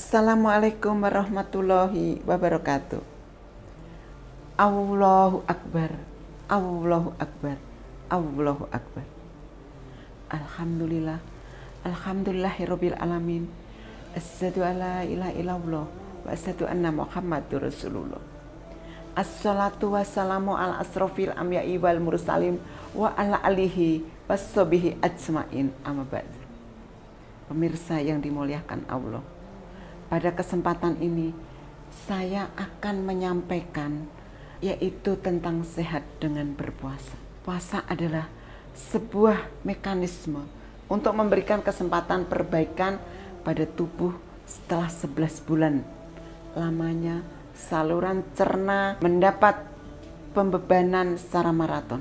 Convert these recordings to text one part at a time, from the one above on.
Assalamualaikum warahmatullahi wabarakatuh. Allahu Akbar, Allahu Akbar, Allahu Akbar. Alhamdulillah, alhamdulillahirabbil alamin. Asyhadu alla ilaha illallah wa asyhadu anna Muhammadur Rasulullah. Assalatu wassalamu ala asrofil anbiya'i wal mursalin wa ala alihi washabihi ajmain, amma ba'd. Pemirsa yang dimuliakan Allah, pada kesempatan ini saya akan menyampaikan yaitu tentang sehat dengan berpuasa. Puasa adalah sebuah mekanisme untuk memberikan kesempatan perbaikan pada tubuh setelah 11 bulan lamanya saluran cerna mendapat pembebanan secara maraton.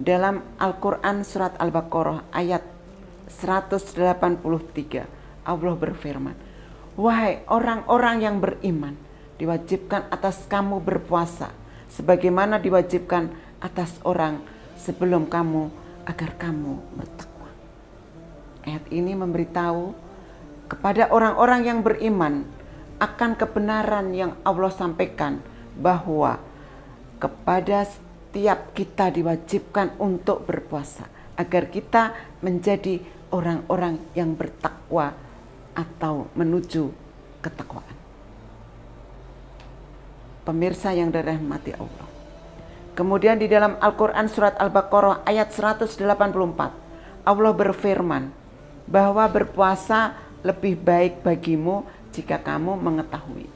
Dalam Al-Quran surat Al-Baqarah ayat 183, Allah berfirman, "Wahai orang-orang yang beriman, diwajibkan atas kamu berpuasa sebagaimana diwajibkan atas orang sebelum kamu agar kamu bertakwa." Ayat ini memberitahu kepada orang-orang yang beriman akan kebenaran yang Allah sampaikan, bahwa kepada setiap kita diwajibkan untuk berpuasa agar kita menjadi orang-orang yang bertakwa atau menuju ketakwaan. Pemirsa yang dirahmati Allah. Kemudian di dalam Al-Quran surat Al-Baqarah ayat 184, Allah berfirman bahwa berpuasa lebih baik bagimu jika kamu mengetahui.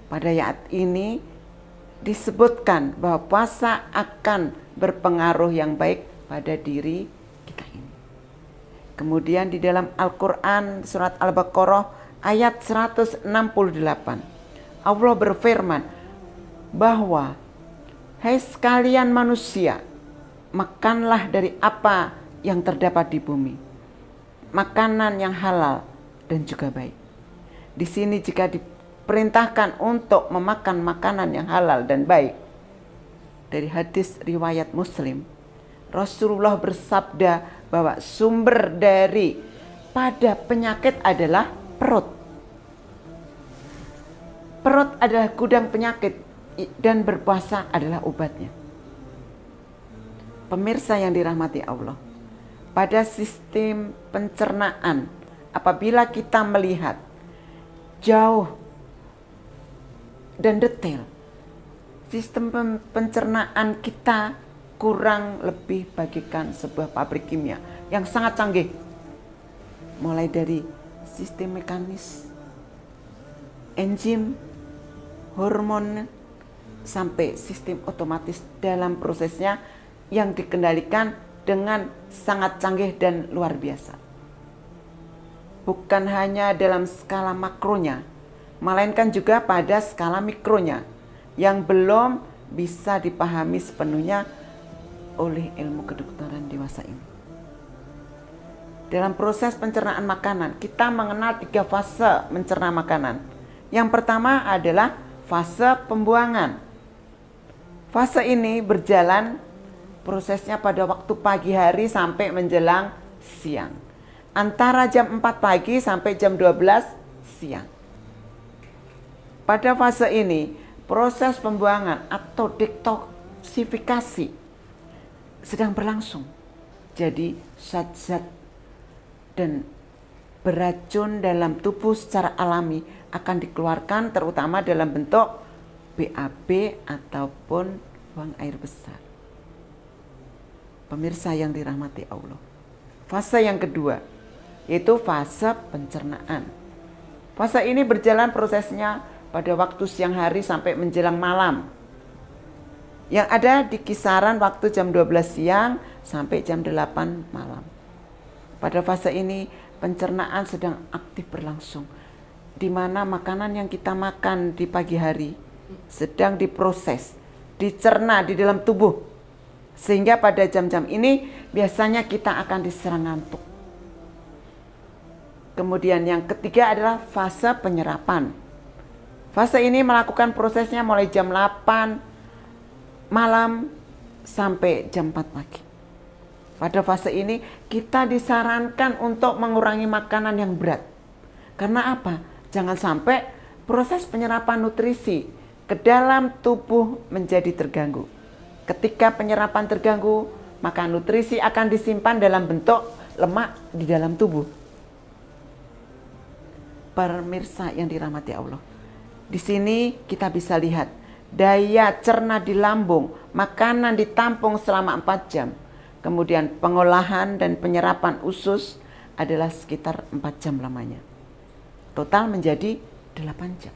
Pada ayat ini disebutkan bahwa puasa akan berpengaruh yang baik pada diri kita ini. Kemudian di dalam Al-Quran surat Al-Baqarah ayat 168, Allah berfirman bahwa, "Hai sekalian manusia, makanlah dari apa yang terdapat di bumi, makanan yang halal dan juga baik." Di sini jika diperintahkan untuk memakan makanan yang halal dan baik, dari hadis riwayat Muslim, Rasulullah bersabda bahwa sumber dari pada penyakit adalah perut. Perut adalah gudang penyakit dan berpuasa adalah obatnya. Pemirsa yang dirahmati Allah, pada sistem pencernaan apabila kita melihat jauh dan detail, sistem pencernaan kita kurang lebih bagikan sebuah pabrik kimia yang sangat canggih, mulai dari sistem mekanis, enzim, hormon, sampai sistem otomatis dalam prosesnya yang dikendalikan dengan sangat canggih dan luar biasa. Bukan hanya dalam skala makronya, melainkan juga pada skala mikronya yang belum bisa dipahami sepenuhnya oleh ilmu kedokteran dewasa ini. Dalam proses pencernaan makanan, kita mengenal 3 fase mencerna makanan. Yang pertama adalah fase pembuangan. Fase ini berjalan prosesnya pada waktu pagi hari sampai menjelang siang. Antara jam 4 pagi sampai jam 12 siang. Pada fase ini, proses pembuangan atau detoksifikasi sedang berlangsung. Jadi zat-zat dan beracun dalam tubuh secara alami akan dikeluarkan, terutama dalam bentuk BAB ataupun buang air besar. Pemirsa yang dirahmati Allah, fase yang kedua yaitu fase pencernaan. Fase ini berjalan prosesnya pada waktu siang hari sampai menjelang malam, yang ada di kisaran waktu jam 12 siang sampai jam 8 malam. Pada fase ini pencernaan sedang aktif berlangsung, di mana makanan yang kita makan di pagi hari sedang diproses, dicerna di dalam tubuh, sehingga pada jam-jam ini biasanya kita akan diserang ngantuk. Kemudian yang ketiga adalah fase penyerapan. Fase ini melakukan prosesnya mulai jam 8 malam sampai jam 4 pagi. Pada fase ini kita disarankan untuk mengurangi makanan yang berat, Karena apa? Jangan sampai proses penyerapan nutrisi ke dalam tubuh menjadi terganggu. Ketika penyerapan terganggu, maka nutrisi akan disimpan dalam bentuk lemak di dalam tubuh. Pemirsa yang dirahmati Allah, di sini kita bisa lihat daya cerna di lambung, makanan ditampung selama 4 jam. Kemudian pengolahan dan penyerapan usus adalah sekitar 4 jam lamanya. Total menjadi 8 jam.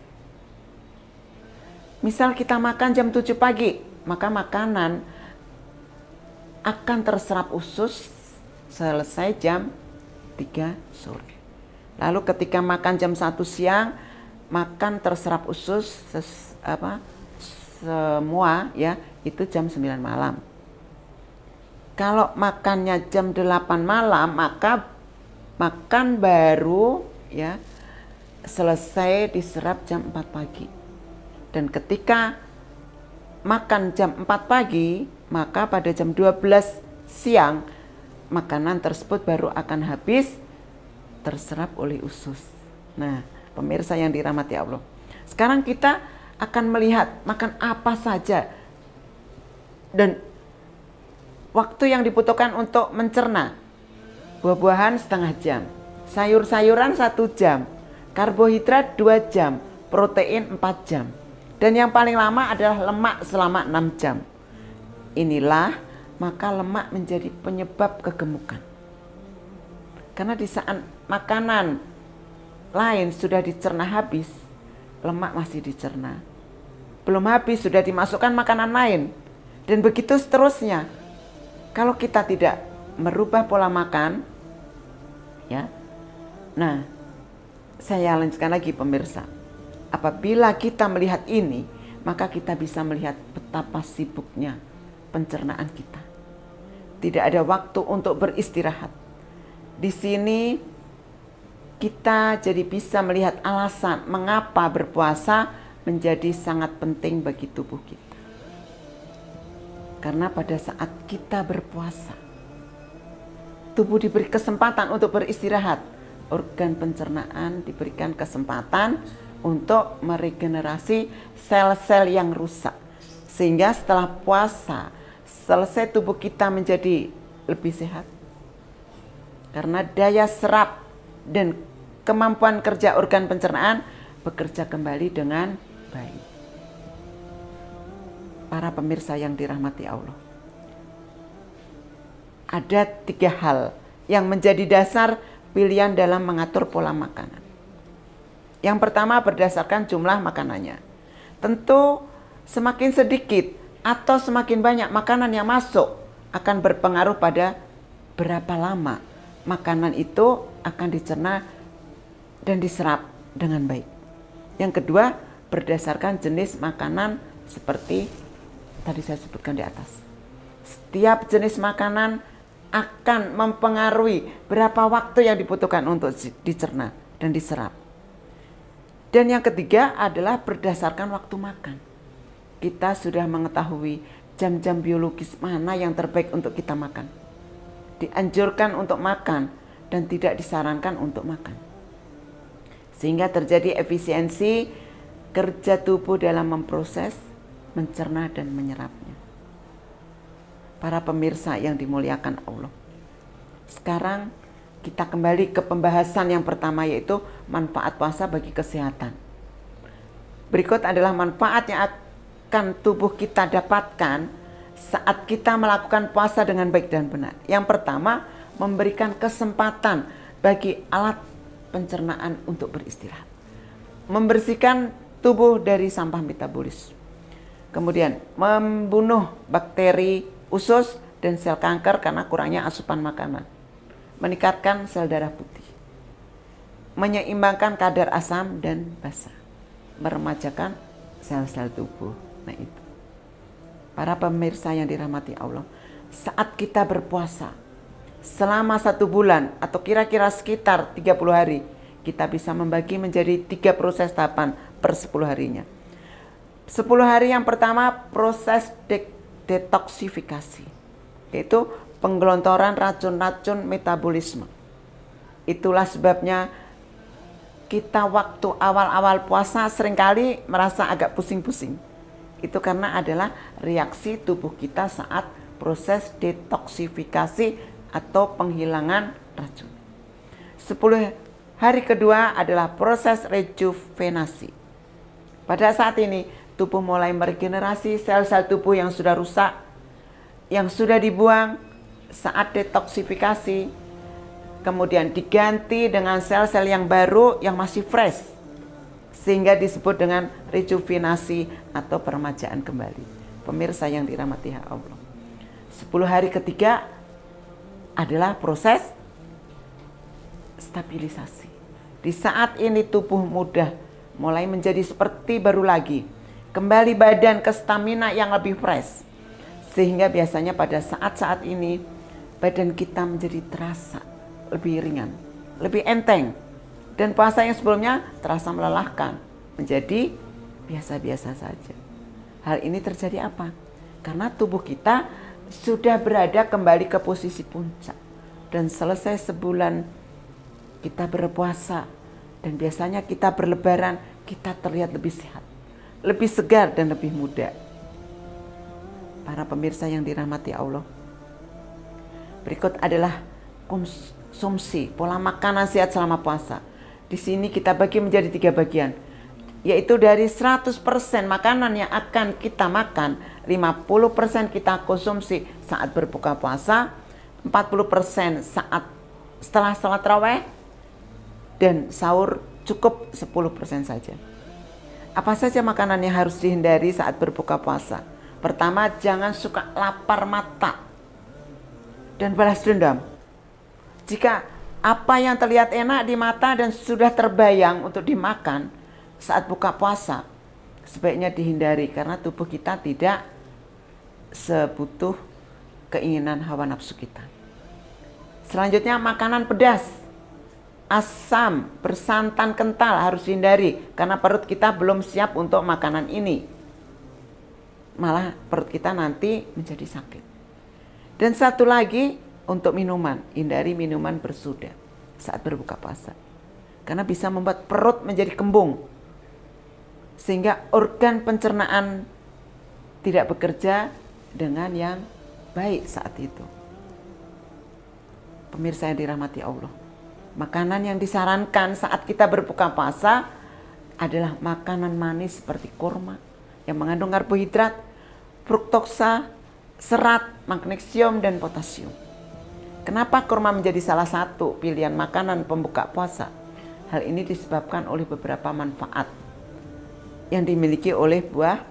Misal kita makan jam 7 pagi, maka makanan akan terserap usus selesai jam 3 sore. Lalu ketika makan jam 1 siang, makan terserap usus semua ya, itu jam 9 malam. Kalau makannya jam 8 malam, maka makan baru ya selesai diserap jam 4 pagi. Dan ketika makan jam 4 pagi, maka pada jam 12 siang makanan tersebut baru akan habis terserap oleh usus. Nah, pemirsa yang dirahmati Allah, sekarang kita akan melihat makan apa saja dan waktu yang dibutuhkan untuk mencerna. Buah-buahan setengah jam, sayur-sayuran 1 jam, karbohidrat 2 jam, protein 4 jam. Dan yang paling lama adalah lemak selama 6 jam. Inilah maka lemak menjadi penyebab kegemukan. Karena di saat makanan lain sudah dicerna habis, lemak masih dicerna. Belum habis sudah dimasukkan makanan lain. Dan begitu seterusnya. Kalau kita tidak merubah pola makan, ya. Nah, saya lanjutkan lagi pemirsa. Apabila kita melihat ini, maka kita bisa melihat betapa sibuknya pencernaan kita. Tidak ada waktu untuk beristirahat. Di sini kita jadi bisa melihat alasan mengapa berpuasa menjadi sangat penting bagi tubuh kita. Karena pada saat kita berpuasa, tubuh diberi kesempatan untuk beristirahat. Organ pencernaan diberikan kesempatan untuk meregenerasi sel-sel yang rusak. Sehingga setelah puasa, selesai tubuh kita menjadi lebih sehat. Karena daya serap dan kemampuan kerja organ pencernaan bekerja kembali dengan baik. Para pemirsa yang dirahmati Allah, ada 3 hal yang menjadi dasar pilihan dalam mengatur pola makanan. Yang pertama berdasarkan jumlah makanannya. Tentu semakin sedikit atau semakin banyak makanan yang masuk akan berpengaruh pada berapa lama makanan itu akan dicerna dan diserap dengan baik. Yang kedua, berdasarkan jenis makanan seperti tadi saya sebutkan di atas. Setiap jenis makanan akan mempengaruhi berapa waktu yang dibutuhkan untuk dicerna dan diserap. Dan yang ketiga adalah berdasarkan waktu makan. Kita sudah mengetahui jam-jam biologis mana yang terbaik untuk kita makan. Dianjurkan untuk makan dan tidak disarankan untuk makan. Sehingga terjadi efisiensi kerja tubuh dalam memproses, mencerna dan menyerapnya. Para pemirsa yang dimuliakan Allah. Sekarang kita kembali ke pembahasan yang pertama, yaitu manfaat puasa bagi kesehatan. Berikut adalah manfaat yang akan tubuh kita dapatkan saat kita melakukan puasa dengan baik dan benar. Yang pertama, memberikan kesempatan bagi alat pencernaan untuk beristirahat. Membersihkan tubuh dari sampah metabolis. Kemudian membunuh bakteri usus dan sel kanker karena kurangnya asupan makanan. Meningkatkan sel darah putih. Menyeimbangkan kadar asam dan basa. Meremajakan sel-sel tubuh. Nah itu. Para pemirsa yang dirahmati Allah, saat kita berpuasa selama 1 bulan atau kira-kira sekitar 30 hari, kita bisa membagi menjadi 3 proses tahapan per 10 harinya. 10 hari yang pertama proses detoksifikasi, yaitu penggelontoran racun-racun metabolisme. Itulah sebabnya kita waktu awal-awal puasa seringkali merasa agak pusing-pusing. Itu karena adalah reaksi tubuh kita saat proses detoksifikasi atau penghilangan racun. 10 hari kedua adalah proses rejuvenasi. Pada saat ini tubuh mulai meregenerasi sel-sel tubuh yang sudah rusak, yang sudah dibuang saat detoksifikasi, kemudian diganti dengan sel-sel yang baru yang masih fresh, sehingga disebut dengan rejuvenasi atau peremajaan kembali. Pemirsa yang dirahmati Allah, 10 hari ketiga adalah proses stabilisasi. Di saat ini tubuh mudah mulai menjadi seperti baru lagi, kembali badan ke stamina yang lebih fresh, sehingga biasanya pada saat-saat ini badan kita menjadi terasa lebih ringan, lebih enteng, dan puasa yang sebelumnya terasa melelahkan menjadi biasa-biasa saja. Hal ini terjadi apa? Karena tubuh kita sudah berada kembali ke posisi puncak, dan selesai sebulan kita berpuasa, dan biasanya kita berlebaran, kita terlihat lebih sehat, lebih segar, dan lebih muda. Para pemirsa yang dirahmati Allah, berikut adalah konsumsi pola makanan sehat selama puasa. Di sini kita bagi menjadi 3 bagian, yaitu dari 100% makanan yang akan kita makan, 50% kita konsumsi saat berbuka puasa, 40% saat setelah sholat raweh, dan sahur cukup 10% saja. Apa saja makanan yang harus dihindari saat berbuka puasa? Pertama, jangan suka lapar mata dan balas dendam. Jika apa yang terlihat enak di mata dan sudah terbayang untuk dimakan saat buka puasa, sebaiknya dihindari karena tubuh kita tidak sebutuh keinginan hawa nafsu kita. Selanjutnya, makanan pedas, asam, bersantan kental harus dihindari karena perut kita belum siap untuk makanan ini. Malah perut kita nanti menjadi sakit. Dan satu lagi, untuk minuman, hindari minuman bersoda saat berbuka puasa, karena bisa membuat perut menjadi kembung, sehingga organ pencernaan tidak bekerja dengan yang baik saat itu. Pemirsa yang dirahmati Allah, makanan yang disarankan saat kita berbuka puasa adalah makanan manis seperti kurma yang mengandung karbohidrat, fruktosa, serat, magnesium, dan potasium. Kenapa kurma menjadi salah satu pilihan makanan pembuka puasa? Hal ini disebabkan oleh beberapa manfaat yang dimiliki oleh buah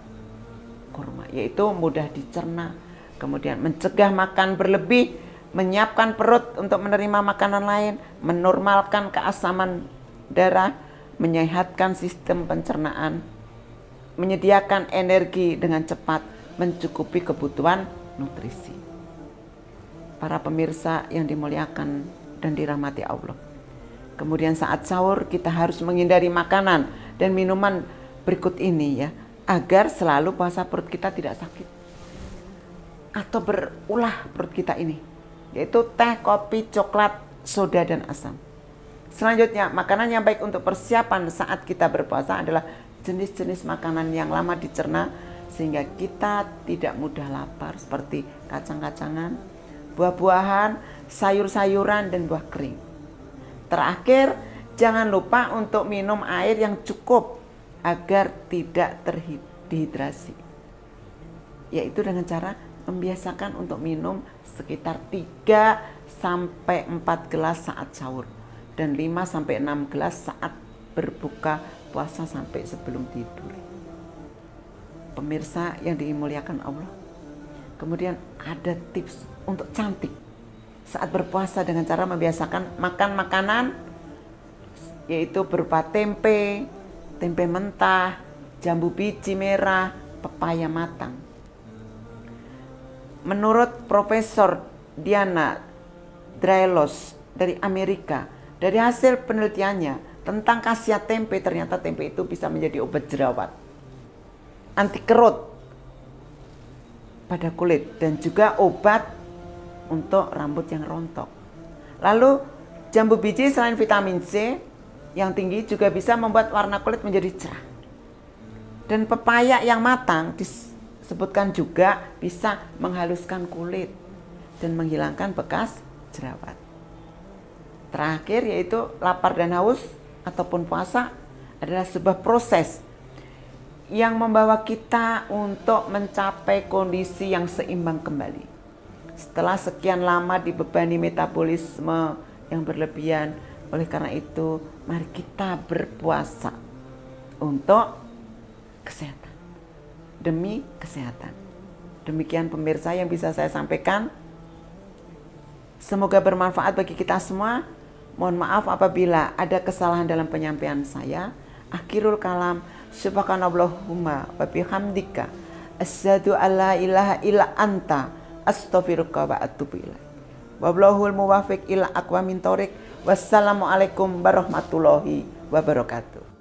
kurma, yaitu mudah dicerna, kemudian mencegah makan berlebih, menyiapkan perut untuk menerima makanan lain, menormalkan keasaman darah, menyehatkan sistem pencernaan, menyediakan energi dengan cepat, mencukupi kebutuhan nutrisi. Para pemirsa yang dimuliakan dan dirahmati Allah, kemudian saat sahur kita harus menghindari makanan dan minuman berikut ini ya, agar selalu puasa perut kita tidak sakit atau berulah perut kita ini, yaitu teh, kopi, coklat, soda, dan asam. Selanjutnya, makanan yang baik untuk persiapan saat kita berpuasa adalah jenis-jenis makanan yang lama dicerna sehingga kita tidak mudah lapar, seperti kacang-kacangan, buah-buahan, sayur-sayuran, dan buah kering. Terakhir, jangan lupa untuk minum air yang cukup agar tidak terdehidrasi, yaitu dengan cara membiasakan untuk minum sekitar 3-4 gelas saat sahur dan 5-6 gelas saat berbuka puasa sampai sebelum tidur. Pemirsa yang dimuliakan Allah, kemudian ada tips untuk cantik saat berpuasa dengan cara membiasakan makan makanan yaitu berupa tempe, tempe mentah, jambu biji merah, pepaya matang. Menurut Profesor Diana Drailos dari Amerika, dari hasil penelitiannya tentang khasiat tempe, ternyata tempe itu bisa menjadi obat jerawat, anti kerut pada kulit, dan juga obat untuk rambut yang rontok. Lalu jambu biji selain vitamin C yang tinggi juga bisa membuat warna kulit menjadi cerah. Dan pepaya yang matang disebutkan juga bisa menghaluskan kulit dan menghilangkan bekas jerawat. Terakhir yaitu lapar dan haus ataupun puasa adalah sebuah proses yang membawa kita untuk mencapai kondisi yang seimbang kembali. Setelah sekian lama dibebani metabolisme yang berlebihan, oleh karena itu mari kita berpuasa untuk kesehatan, demi kesehatan. Demikian pemirsa yang bisa saya sampaikan. Semoga bermanfaat bagi kita semua. Mohon maaf apabila ada kesalahan dalam penyampaian saya. Akhirul kalam, subhanallahumma wa bihamdika asyhadu alla ilaha illa anta astaghfiruka wa atubu ilaik. Wallahul muwaffiq ila aqwamit thoriq. Wassalamualaikum warahmatullahi wabarakatuh.